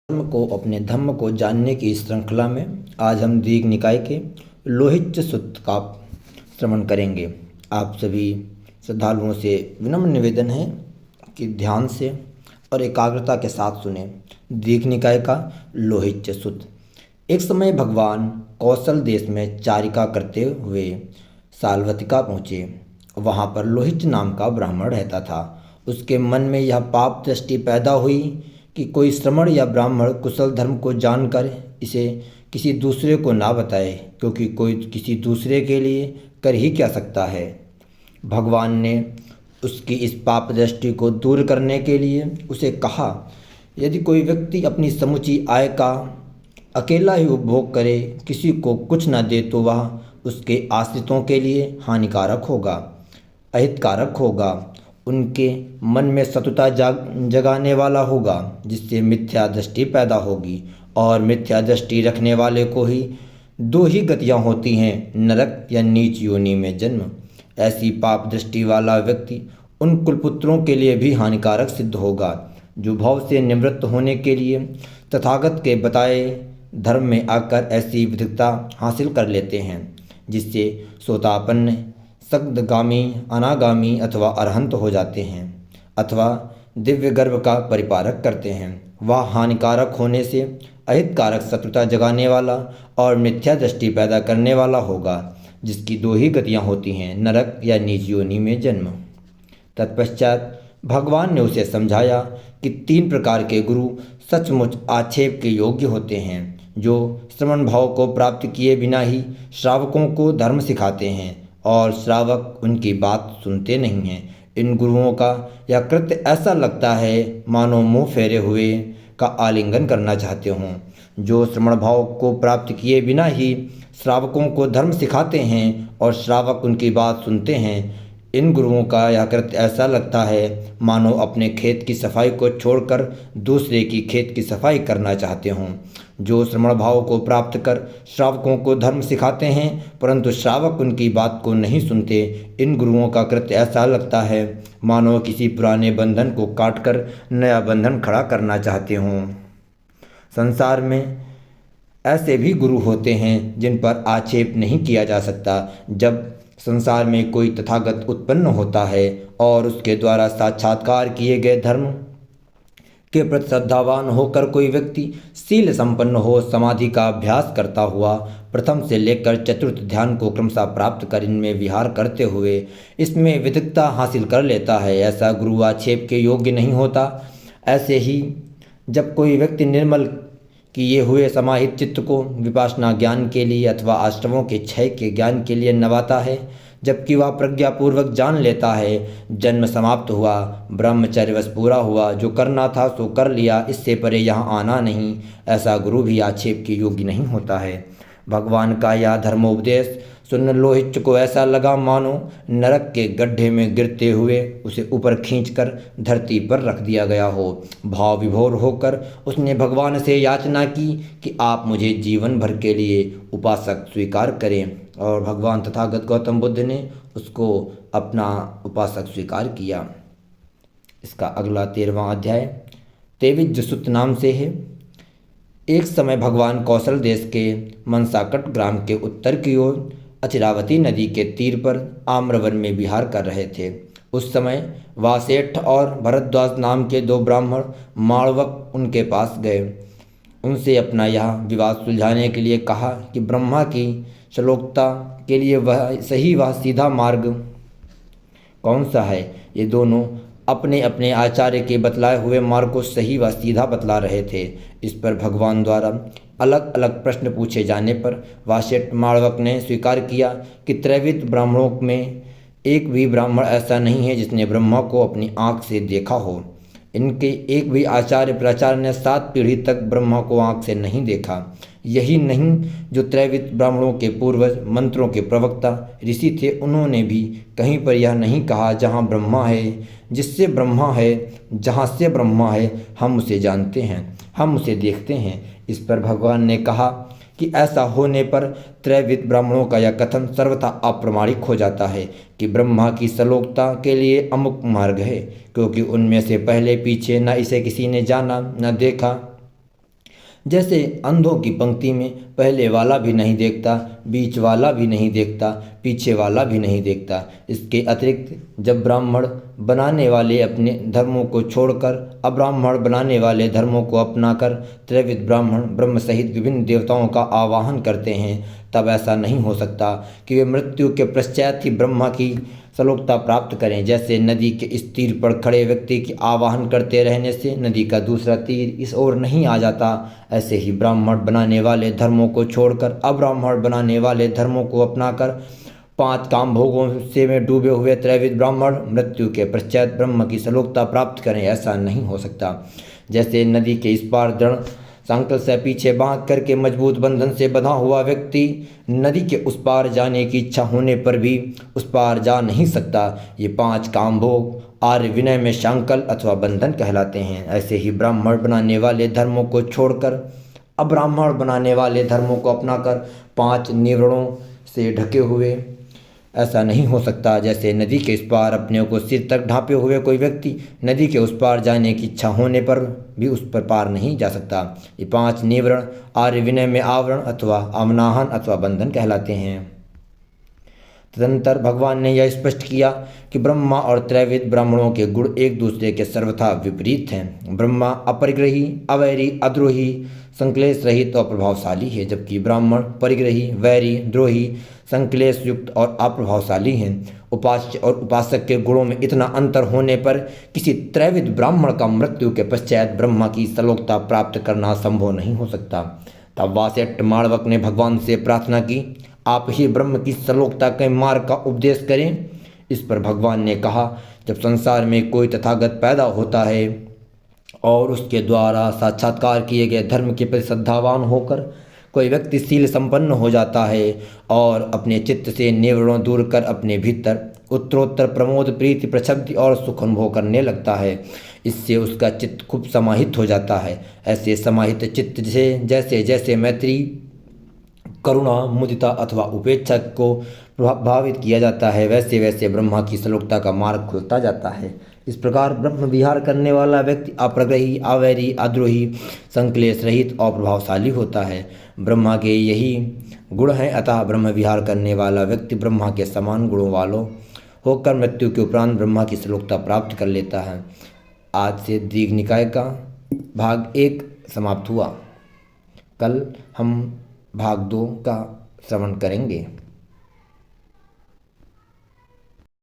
धर्म को अपने धम्म को जानने की इस श्रृंखला में आज हम दीघ निकाय के लोहित्य सूत्र का श्रवण करेंगे। आप सभी श्रद्धालुओं से विनम्र निवेदन है कि ध्यान से और एकाग्रता के साथ सुने दीघ निकाय का लोहित्य सूत्र। एक समय भगवान कौशल देश में चारिका करते हुए साल्वतिका पहुँचे। वहाँ पर लोहित नाम का ब्राह्मण रहता था। उसके मन में यह पाप दृष्टि पैदा हुई कि कोई श्रमण या ब्राह्मण कुशल धर्म को जानकर इसे किसी दूसरे को ना बताए, क्योंकि कोई किसी दूसरे के लिए कर ही क्या सकता है। भगवान ने उसकी इस पाप दृष्टि को दूर करने के लिए उसे कहा, यदि कोई व्यक्ति अपनी समूची आय का अकेला ही उपभोग करे, किसी को कुछ न दे, तो वह उसके आश्रितों के लिए हानिकारक होगा, अहितकारक होगा, उनके मन में शत्रुता जगाने वाला होगा, जिससे मिथ्या दृष्टि पैदा होगी। और मिथ्या दृष्टि रखने वाले को ही दो ही गतियाँ होती हैं, नरक या नीच योनि में जन्म। ऐसी पाप दृष्टि वाला व्यक्ति उन कुलपुत्रों के लिए भी हानिकारक सिद्ध होगा जो भाव से निवृत्त होने के लिए तथागत के बताए धर्म में आकर ऐसी विधिकता हासिल कर लेते हैं, जिससे सोतापन्न सग्धगामी, अनागामी अथवा अरहंत हो जाते हैं, अथवा दिव्य गर्भ का परिपारक करते हैं। वह हानिकारक होने से अहितकारक शत्रुता जगाने वाला और मिथ्या दृष्टि पैदा करने वाला होगा, जिसकी दो ही गतियाँ होती हैं, नरक या नीच योनि में जन्म। तत्पश्चात भगवान ने उसे समझाया कि 3 प्रकार के गुरु सचमुच आक्षेप के योग्य होते हैं, जो श्रवण भाव को प्राप्त किए बिना ही श्रावकों को धर्म सिखाते हैं और श्रावक उनकी बात सुनते नहीं हैं। इन गुरुओं का यह कृत्य ऐसा लगता है मानो मुंह फेरे हुए का आलिंगन करना चाहते हों। जो श्रवण भाव को प्राप्त किए बिना ही श्रावकों को धर्म सिखाते हैं और श्रावक उनकी बात सुनते हैं, इन गुरुओं का यह कृत्य ऐसा लगता है मानो अपने खेत की सफाई को छोड़कर दूसरे की खेत की सफाई करना चाहते हों। जो श्रवण भाव को प्राप्त कर श्रावकों को धर्म सिखाते हैं परंतु श्रावक उनकी बात को नहीं सुनते, इन गुरुओं का कृत्य ऐसा लगता है मानो किसी पुराने बंधन को काटकर नया बंधन खड़ा करना चाहते हों। संसार में ऐसे भी गुरु होते हैं जिन पर आक्षेप नहीं किया जा सकता। जब संसार में कोई तथागत उत्पन्न होता है और उसके द्वारा साक्षात्कार किए गए धर्म के प्रति श्रद्धावान होकर कोई व्यक्ति शील संपन्न हो, समाधि का अभ्यास करता हुआ प्रथम से लेकर चतुर्थ ध्यान को क्रमशः प्राप्त कर इनमें विहार करते हुए इसमें विदग्धता हासिल कर लेता है, ऐसा गुरु आक्षेप के योग्य नहीं होता। ऐसे ही जब कोई व्यक्ति निर्मल किए हुए समाहित चित्त को विपासना ज्ञान के लिए अथवा आश्रमों के क्षय के ज्ञान के लिए नवाता है, जबकि वह प्रज्ञापूर्वक जान लेता है जन्म समाप्त हुआ, ब्रह्मचर्यवश पूरा हुआ, जो करना था सो कर लिया, इससे परे यहाँ आना नहीं, ऐसा गुरु भी आक्षेप के योग्य नहीं होता है। भगवान का यह धर्मोपदेश सुन लोहित को ऐसा लगा मानो नरक के गड्ढे में गिरते हुए उसे ऊपर खींचकर धरती पर रख दिया गया हो। भाव विभोर होकर उसने भगवान से याचना की कि आप मुझे जीवन भर के लिए उपासक स्वीकार करें, और भगवान तथागत गौतम बुद्ध ने उसको अपना उपासक स्वीकार किया। इसका अगला 13वां अध्याय तेविज्ज सूत्र नाम से है। एक समय भगवान कौशल देश के मनसाकट ग्राम के उत्तर की ओर अचिरावती नदी के तीर पर आम्रवन में विहार कर रहे थे। उस समय वासेठ और भरद्वाज नाम के 2 ब्राह्मण माळवक उनके पास गए। उनसे अपना यह विवाद सुलझाने के लिए कहा कि ब्रह्मा की श्लोकता के लिए वह सीधा मार्ग कौन सा है। ये दोनों अपने अपने आचार्य के बतलाए हुए मार्ग को सही व सीधा बतला रहे थे। इस पर भगवान द्वारा अलग अलग प्रश्न पूछे जाने पर वासेठ माळवक ने स्वीकार किया कि त्रैवित ब्राह्मणों में एक भी ब्राह्मण ऐसा नहीं है जिसने ब्रह्मा को अपनी आँख से देखा हो। इनके एक भी आचार्य प्राचार्य ने 7 पीढ़ी तक ब्रह्मा को आँख से नहीं देखा। यही नहीं, जो त्रैवित ब्राह्मणों के पूर्वज मंत्रों के प्रवक्ता ऋषि थे, उन्होंने भी कहीं पर यह नहीं कहा जहाँ ब्रह्मा है, जिससे ब्रह्मा है, जहाँ से ब्रह्मा है, हम उसे जानते हैं, हम उसे देखते हैं। इस पर भगवान ने कहा कि ऐसा होने पर त्रैवित ब्राह्मणों का यह कथन सर्वथा अप्रमाणिक हो जाता है कि ब्रह्मा की सलोकता के लिए अमुक मार्ग है, क्योंकि उनमें से पहले पीछे न इसे किसी ने जाना न देखा। जैसे अंधों की पंक्ति में पहले वाला भी नहीं देखता, बीच वाला भी नहीं देखता, पीछे वाला भी नहीं देखता। इसके अतिरिक्त जब ब्राह्मण बनाने वाले अपने धर्मों को छोड़कर अब्राह्मण बनाने वाले धर्मों को अपनाकर त्रैविध ब्राह्मण ब्रह्म सहित विभिन्न देवताओं का आवाहन करते हैं, तब ऐसा नहीं हो सकता कि वे मृत्यु के पश्चात ही ब्रह्मा की सलोकता प्राप्त करें। जैसे नदी के इस तीर पर खड़े व्यक्ति के आवाहन करते रहने से नदी का दूसरा तीर इस ओर नहीं आ जाता, ऐसे ही ब्राह्मण बनाने वाले धर्मों को छोड़कर अब्राह्मण बनाने वाले धर्मों को अपनाकर 5 काम भोगों से में डूबे हुए त्रैविध ब्राह्मण मृत्यु के पश्चात ब्रह्म की सलोकता प्राप्त करें, ऐसा नहीं हो सकता। जैसे नदी के इस पार दृढ़ संकल्प से पीछे बांध करके मजबूत बंधन से बंधा हुआ व्यक्ति नदी के उस पार जाने की इच्छा होने पर भी उस पार जा नहीं सकता। ये 5 काम भोग आर्य विनय में शांकल अथवा बंधन कहलाते हैं। ऐसे ही ब्राह्मण बनाने वाले धर्मों को छोड़कर अब्राह्मण बनाने वाले धर्मों को अपनाकर 5 निवरणों से ढके हुए ऐसा नहीं हो सकता। जैसे नदी के इस पार अपने को सिर तक ढांपे हुए कोई व्यक्ति नदी के उस पार जाने की इच्छा होने पर भी उस पर पार नहीं जा सकता। ये 5 निवरण आर्य विनय में आवरण अथवा अवनाहन अथवा बंधन कहलाते हैं। तदनंतर भगवान ने यह स्पष्ट किया कि ब्रह्मा और त्रैविध ब्राह्मणों के गुण एक दूसरे के सर्वथा विपरीत हैं। ब्रह्मा अपरिग्रही, अवैरी, अद्रोही, संक्लेश रहित और प्रभावशाली है, जबकि ब्राह्मण परिग्रही, वैरी, द्रोही, संक्लेश युक्त और अप्रभावशाली हैं। उपास्य और उपासक के गुणों में इतना अंतर होने पर किसी त्रैविध ब्राह्मण का मृत्यु के पश्चात ब्रह्मा की सलोकता प्राप्त करना संभव नहीं हो सकता। तब वासेट माणवक ने भगवान से प्रार्थना की, आप ही ब्रह्म की सलोकता के मार्ग का उपदेश करें। इस पर भगवान ने कहा, जब संसार में कोई तथागत पैदा होता है और उसके द्वारा साक्षात्कार किए गए धर्म के प्रति श्रद्धावान होकर कोई व्यक्ति शील संपन्न हो जाता है और अपने चित्त से निवरणों दूर कर अपने भीतर उत्तरोत्तर प्रमोद, प्रीति, प्रक्षुब्धि और सुख अनुभव करने लगता है, इससे उसका चित्त खूब समाहित हो जाता है। ऐसे समाहित चित्त से जैसे जैसे मैत्री, करुणा, मुदिता अथवा उपेक्षा को प्रभावित किया जाता है, वैसे वैसे ब्रह्मा की सलोकता का मार्ग खुलता जाता है। इस प्रकार ब्रह्म विहार करने वाला व्यक्ति अप्रग्रही, अवैरी, अद्रोही, संक्लेश रहित और प्रभावशाली होता है। ब्रह्मा के यही गुण हैं, अतः ब्रह्म विहार करने वाला व्यक्ति ब्रह्मा के समान गुणों वालों होकर मृत्यु के उपरांत ब्रह्मा की सलोकता प्राप्त कर लेता है। आज से दीघ निकाय का भाग 1 समाप्त हुआ। कल हम भाग 2 का श्रवण करेंगे।